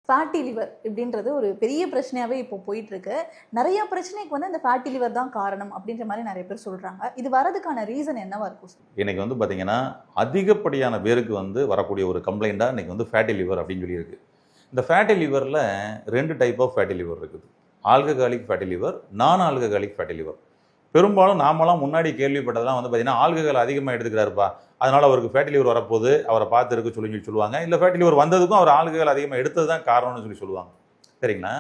Fatty liver இப்படின்றது ஒரு பெரிய பிரச்சனையாகவே இப்போ போயிட்டுருக்கு. நிறைய பிரச்சனைக்கு வந்து அந்த ஃபேட்டி லிவர் தான் காரணம் அப்படின்ற மாதிரி நிறைய பேர் சொல்கிறாங்க. இது வரதுக்கான ரீசன் என்னவா இருக்கும் சார்? இன்னைக்கு வந்து பார்த்தீங்கன்னா, அதிகப்படியான பேருக்கு வந்து வரக்கூடிய ஒரு கம்ப்ளைண்ட்டாக இன்னைக்கு வந்து ஃபேட்டி லிவர் அப்படின்னு சொல்லியிருக்கு. இந்த ஃபேட்டி லிவரில் 2 டைப் ஆஃப் ஃபேட்டி லிவர் இருக்குது. Alcoholic fatty liver, non alcoholic fatty liver. பெரும்பாலும் நாமெல்லாம் முன்னாடி கேள்விப்பட்டதெல்லாம் வந்து பார்த்தீங்கன்னா, ஆல்கஹால் அதிகமாக எடுத்துக்கிறாருப்பா, அதனால் அவருக்கு ஃபேட்டி லிவர் வரப்போகுது, அவரை பார்த்து இருக்க சொல்லுவாங்க. இல்லை ஃபேட்டி லிவர் வந்ததுக்கும் அவர் ஆல்கஹால் அதிகமாக எடுத்தது தான் காரணம்னு சொல்லுவாங்க. சரிங்களா?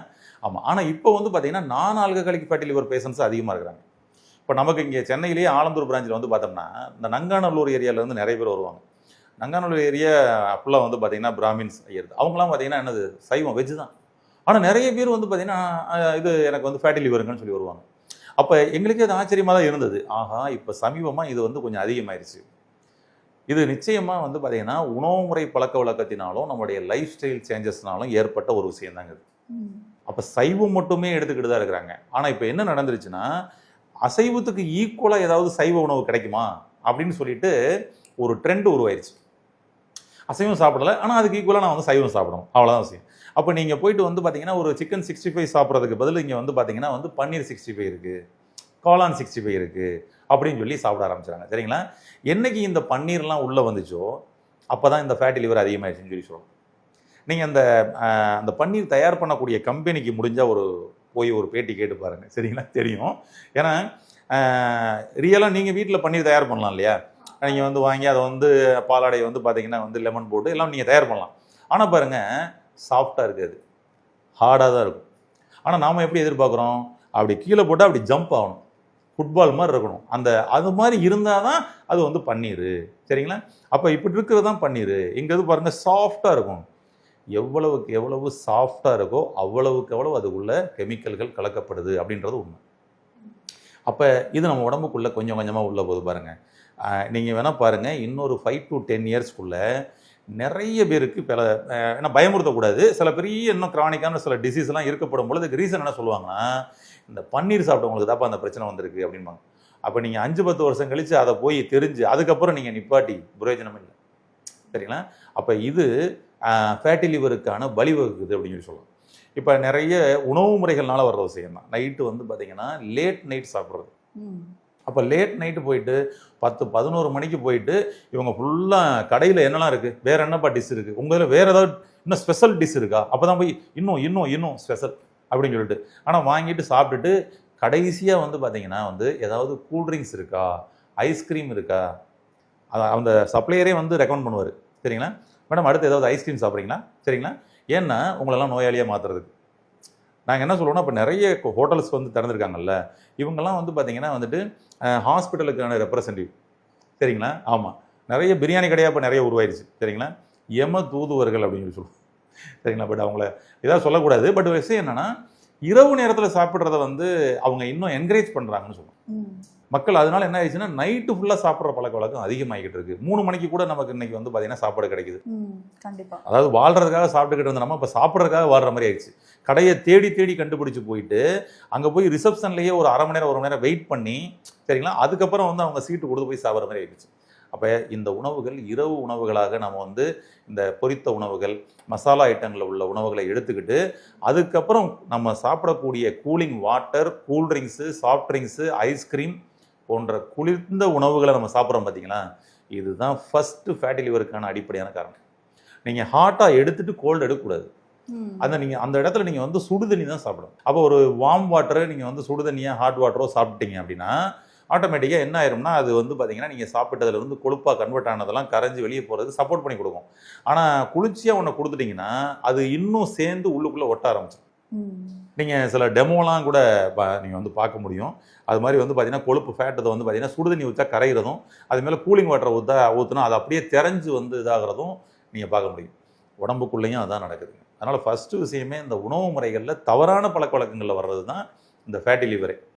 ஆமாம். ஆனால் இப்போ வந்து பார்த்தீங்கன்னா, நான் ஆல்கஹாலிக் ஃபேட்டி லிவர் பேஷண்ட்ஸ் அதிகமாக இருக்கிறாங்க. இப்போ நமக்கு இங்கே சென்னையிலேயே ஆலந்தூர் பிரான்ச்சில் வந்து பார்த்தோம்னா, இந்த நங்காநல்லூர் ஏரியாவிலேருந்து நிறைய பேர் வருவாங்க. நங்காநல்லூர் ஏரியா ஃபுல்லாக வந்து பார்த்தீங்கன்னா பிராமின்ஸ் ஐயர், அவங்களாம் பார்த்தீங்கன்னா என்னது சைவம், வெஜ்ஜு தான். ஆனால் நிறைய பேர் வந்து பார்த்தீங்கன்னா இது எனக்கு வந்து ஃபேட்டி லிவருங்கன்னு சொல்லி வருவாங்க. அப்போ எங்களுக்கே அது ஆச்சரியமாக தான் இருந்தது. ஆஹா, இப்போ சமீபமாக இது வந்து கொஞ்சம் அதிகமாயிருச்சு. இது நிச்சயமாக வந்து பார்த்தீங்கன்னா உணவு முறை பழக்க வழக்கத்தினாலும் நம்முடைய லைஃப் ஸ்டைல் சேஞ்சஸ்னாலும் ஏற்பட்ட ஒரு விஷயம் தாங்க இது. அப்போ சைவம் மட்டுமே எடுத்துக்கிட்டு தான் இருக்கிறாங்க. ஆனால் இப்போ என்ன நடந்துருச்சுன்னா, அசைவத்துக்கு ஈக்குவலாக ஏதாவது சைவ உணவு கிடைக்குமா அப்படின்னு சொல்லிட்டு ஒரு ட்ரெண்ட் உருவாயிருச்சு. அசைவம் சாப்பிடலை, ஆனால் அதுக்கு ஈக்குவலாக நான் வந்து சைவம் சாப்பிடணும், அவ்வளோதான் விஷயம். அப்போ நீங்கள் போயிட்டு வந்து பார்த்தீங்கன்னா ஒரு சிக்கன் 65 சாப்பிட்றதுக்கு பதில் இங்கே வந்து பார்த்தீங்கன்னா வந்து பன்னீர் 65 இருக்குது, காளான் 65 இருக்குது அப்படின்னு சொல்லி சாப்பிட ஆரம்பிச்சாங்க. சரிங்களா? என்னைக்கு இந்த பன்னீர்லாம் உள்ளே வந்துச்சோ அப்போ தான் இந்த ஃபேட்டி லிவர் அதிகமாகிடுச்சுன்னு சொல்லி சொல்லணும். நீங்கள் அந்த பன்னீர் தயார் பண்ணக்கூடிய கம்பெனிக்கு முடிஞ்சால் போய் ஒரு பேட்டி கேட்டு பாருங்கள். சரிங்களா? தெரியும். ஏன்னா ரியலாக நீங்கள் வீட்டில் பன்னீர் தயார் பண்ணலாம் இல்லையா? நீங்கள் வந்து வாங்கி அதை வந்து பாலாடை வந்து பார்த்தீங்கன்னா வந்து லெமன் போட்டு எல்லாம் நீங்கள் தயார் பண்ணலாம். ஆனால் பாருங்கள், சாஃப்டாக இருக்காது, ஹார்டாக தான் இருக்கும். ஆனால் நாம் எப்படி எதிர்பார்க்குறோம், அப்படி கீழே போட்டால் அப்படி ஜம்ப் ஆகணும், ஃபுட்பால் மாதிரி இருக்கணும். அது மாதிரி இருந்தால் தான் அது வந்து பன்னீர். சரிங்களா? அப்போ இப்படி இருக்கிறது தான் பன்னீர். இங்கே பாருங்கள், சாஃப்டாக இருக்கும். எவ்வளவுக்கு எவ்வளவு சாஃப்டாக இருக்கோ அவ்வளவுக்கு எவ்வளவு அதுக்குள்ளே கெமிக்கல்கள் கலக்கப்படுது அப்படின்றது உண்மை. அப்போ இது நம்ம உடம்புக்குள்ளே கொஞ்சம் கொஞ்சமாக உள்ளே போகுது பாருங்கள். நீங்கள் வேணால் பாருங்கள், இன்னொரு 5 to 10 இயர்ஸ்க்குள்ளே நிறைய பேருக்கு ஏன்னா பயமுறுத்தக்கூடாது, சில பெரிய இன்னும் கிரானிக்கான சில டிசீஸ்லாம் இருக்கப்படும் பொழுது அதுக்கு ரீசன் என்ன சொல்லுவாங்கன்னா, இந்த பன்னீர் சாப்பிட்டவங்களுக்கு தாப்பா அந்த பிரச்சனை வந்திருக்கு அப்படின்பாங்க. அப்போ நீங்கள் 5-10 வருஷம் கழித்து அதை போய் தெரிஞ்சு அதுக்கப்புறம் நீங்கள் நிப்பாட்டி பிரயோஜனம் இல்லை. சரிங்களா? அப்போ இது ஃபேட்டி லிவருக்கான வழிவகுக்குது அப்படின்னு சொல்லி சொல்லலாம். இப்போ நிறைய உணவு முறைகள்னால வர்ற விஷயம் தான். நைட்டு வந்து பார்த்தீங்கன்னா லேட் நைட் சாப்பிட்றது. அப்போ லேட் நைட்டு போயிட்டு 10-11 மணிக்கு போயிட்டு இவங்க ஃபுல்லாக கடையில் என்னெல்லாம் இருக்குது, வேறு என்னப்பா டிஷ் இருக்குது, உங்களில் வேறு ஏதாவது இன்னும் ஸ்பெஷல் டிஷ் இருக்கா, அப்போ தான் போய் இன்னும் ஸ்பெஷல் அப்படின்னு சொல்லிட்டு ஆனால் வாங்கிட்டு சாப்பிட்டுட்டு கடைசியாக வந்து பார்த்தீங்கன்னா வந்து ஏதாவது கூல்ட்ரிங்க்ஸ் இருக்கா, ஐஸ்கிரீம் இருக்கா, அந்த சப்ளையரே வந்து ரெக்கமெண்ட் பண்ணுவார். சரிங்களா? மேடம் அடுத்து ஏதாவது ஐஸ்கிரீம் சாப்பிட்றீங்களா? சரிங்களா? ஏன்னா உங்களெல்லாம் நோயாளியாக மாற்றுறதுக்கு. நாங்கள் என்ன சொல்லுவோம்னா, இப்போ நிறைய ஹோட்டல்ஸ் வந்து திறந்துருக்காங்கல்ல, இவங்கெல்லாம் வந்து பார்த்தீங்கன்னா வந்துட்டு ஹாஸ்பிட்டலுக்கான ரெப்ரசன்டேட்டிவ். சரிங்களா? ஆமாம், நிறைய பிரியாணி கடையாக இப்போ நிறைய உருவாயிருச்சு. சரிங்களா? தூதுவர்கள் அப்படின்னு சொல்லுவோம். சரிங்களா? பட் அவங்கள ஏதாவது சொல்லக்கூடாது. பட் விஷயம் என்னென்னா, இரவு நேரத்தில் சாப்பிட்றத வந்து அவங்க இன்னும் என்கரேஜ் பண்ணுறாங்கன்னு சொல்லுவோம். மக்கள் அதனால என்ன ஆயிடுச்சுன்னா, நைட்டு ஃபுல்லாக சாப்பிட்ற பழக்க வழக்கம் அதிகமாகிக்கிட்டு இருக்கு. 3 மணிக்கு கூட நமக்கு இன்னைக்கு வந்து பார்த்தீங்கன்னா சாப்பாடு கிடைக்குது. கண்டிப்பாக. அதாவது வாழ்றதுக்காக சாப்பிட்டுக்கிட்டு இருந்த நம்ம இப்போ சாப்பிட்றதுக்காக வாழ்ற மாதிரி ஆயிடுச்சு. கடையை தேடி தேடி கண்டுபிடிச்சு போயிட்டு அங்கே போய் ரிசப்ஷன்லேயே ஒரு 1/2 மணி நேரம் 1 மணி நேரம் வெயிட் பண்ணி, சரிங்களா, அதுக்கப்புறம் வந்து அவங்க சீட்டு கொடுத்து போய் சாப்பிட்ற மாதிரி ஆயிடுச்சு. அப்போ இந்த உணவுகள் இரவு உணவுகளாக நம்ம வந்து இந்த பொரித்த உணவுகள், மசாலா ஐட்டங்களில் உள்ள உணவுகளை எடுத்துக்கிட்டு அதுக்கப்புறம் நம்ம சாப்பிடக்கூடிய cooling water, cool drinks, soft drinks, ice cream போன்ற குளிர்ந்த உணவுகளை நம்ம சாப்பிட்றோம் பார்த்தீங்களா, இதுதான் ஃபஸ்ட்டு ஃபேட்டி லிவருக்கான அடிப்படையான காரணம். நீங்கள் ஹாட்டாக எடுத்துகிட்டு கோல்டு எடுக்கக்கூடாது. நீங்கள் அந்த இடத்துல நீங்கள் வந்து சுடுதண்ணி தான் சாப்பிடணும். அப்போ ஒரு வார்ம் வாட்டரை நீங்கள் வந்து சுடுதண்ணியாக ஹாட் வாட்டரோ சாப்பிட்டீங்க அப்படின்னா ஆட்டோமேட்டிக்காக என்ன ஆயிரும்னா, அது வந்து பார்த்தீங்கன்னா நீங்கள் சாப்பிட்டதுல இருந்து கொழுப்பாக கன்வெர்ட் ஆனதெல்லாம் கரைஞ்சி வெளியே போகிறதுக்கு சப்போர்ட் பண்ணி கொடுக்கும். ஆனால் குளிர்ச்சியாக ஒன்று கொடுத்துட்டிங்கன்னா அது இன்னும் சேர்ந்து உள்ளுக்குள்ளே ஒட்ட ஆரம்பிச்சிடும். நீங்கள் சில டெமோலாம் கூட நீங்கள் வந்து பார்க்க முடியும். அது மாதிரி வந்து பார்த்தீங்கன்னா கொழுப்பு ஃபேட்டதை வந்து பார்த்தீங்கன்னா சுடுதண்ணி ஊற்றா கரைகிறதும், அது மேலே கூலிங் வாட்டரை ஊற்றினா அது அப்படியே திறஞ்சு வந்து இதாகிறதும் நீங்கள் பார்க்க முடியும். உடம்புக்குள்ளேயும் அதான் நடக்குதுங்க. அதனால் ஃபஸ்ட்டு விஷயமே இந்த உணவு முறைகளில் தவறான பழக்க வழக்கங்களில் வர்றது தான் இந்த ஃபேட்டி லிவரே.